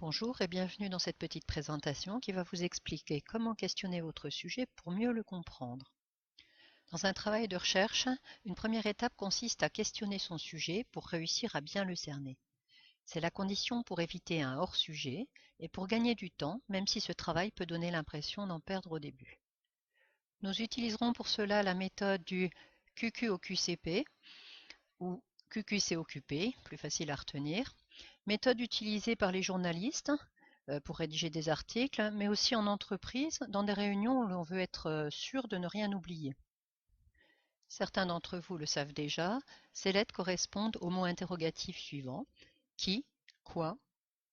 Bonjour et bienvenue dans cette petite présentation qui va vous expliquer comment questionner votre sujet pour mieux le comprendre. Dans un travail de recherche, une première étape consiste à questionner son sujet pour réussir à bien le cerner. C'est la condition pour éviter un hors-sujet et pour gagner du temps, même si ce travail peut donner l'impression d'en perdre au début. Nous utiliserons pour cela la méthode du QQOQCP ou QQCOQP, plus facile à retenir, méthode utilisée par les journalistes pour rédiger des articles, mais aussi en entreprise, dans des réunions où l'on veut être sûr de ne rien oublier. Certains d'entre vous le savent déjà, ces lettres correspondent aux mots interrogatifs suivants: qui, quoi,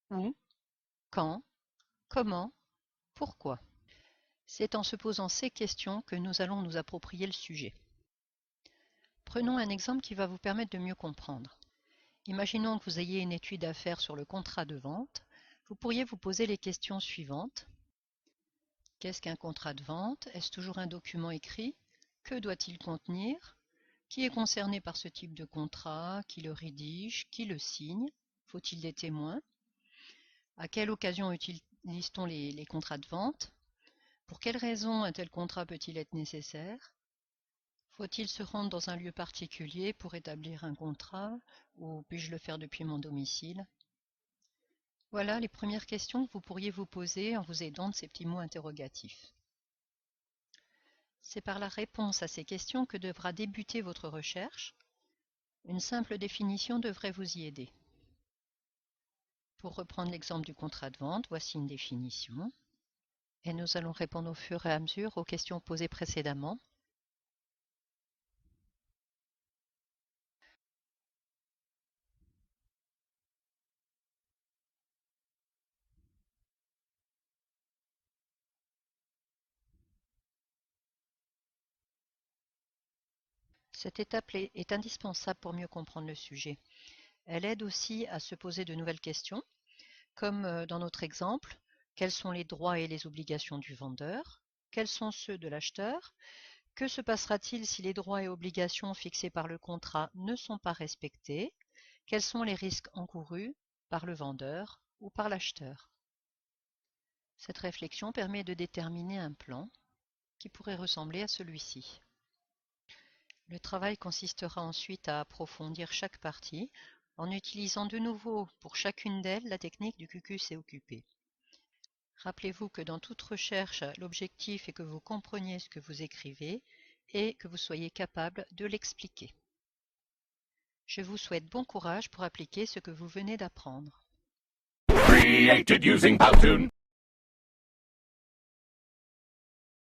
où, quand, comment, pourquoi. C'est en se posant ces questions que nous allons nous approprier le sujet. Prenons un exemple qui va vous permettre de mieux comprendre. Imaginons que vous ayez une étude à faire sur le contrat de vente. Vous pourriez vous poser les questions suivantes. Qu'est-ce qu'un contrat de vente? Est-ce toujours un document écrit? Que doit-il contenir? Qui est concerné par ce type de contrat? Qui le rédige? Qui le signe? Faut-il des témoins? À quelle occasion utilise-t-on les contrats de vente? Pour quelles raisons un tel contrat peut-il être nécessaire? Faut-il se rendre dans un lieu particulier pour établir un contrat ou puis-je le faire depuis mon domicile? Voilà les premières questions que vous pourriez vous poser en vous aidant de ces petits mots interrogatifs. C'est par la réponse à ces questions que devra débuter votre recherche. Une simple définition devrait vous y aider. Pour reprendre l'exemple du contrat de vente, voici une définition. Et nous allons répondre au fur et à mesure aux questions posées précédemment. Cette étape est indispensable pour mieux comprendre le sujet. Elle aide aussi à se poser de nouvelles questions, comme dans notre exemple, quels sont les droits et les obligations du vendeur? Quels sont ceux de l'acheteur? Que se passera-t-il si les droits et obligations fixés par le contrat ne sont pas respectés? Quels sont les risques encourus par le vendeur ou par l'acheteur? Cette réflexion permet de déterminer un plan qui pourrait ressembler à celui-ci. Le travail consistera ensuite à approfondir chaque partie en utilisant de nouveau pour chacune d'elles la technique du QQ-COQP. Rappelez-vous que dans toute recherche, l'objectif est que vous compreniez ce que vous écrivez et que vous soyez capable de l'expliquer. Je vous souhaite bon courage pour appliquer ce que vous venez d'apprendre. Created using Powtoon.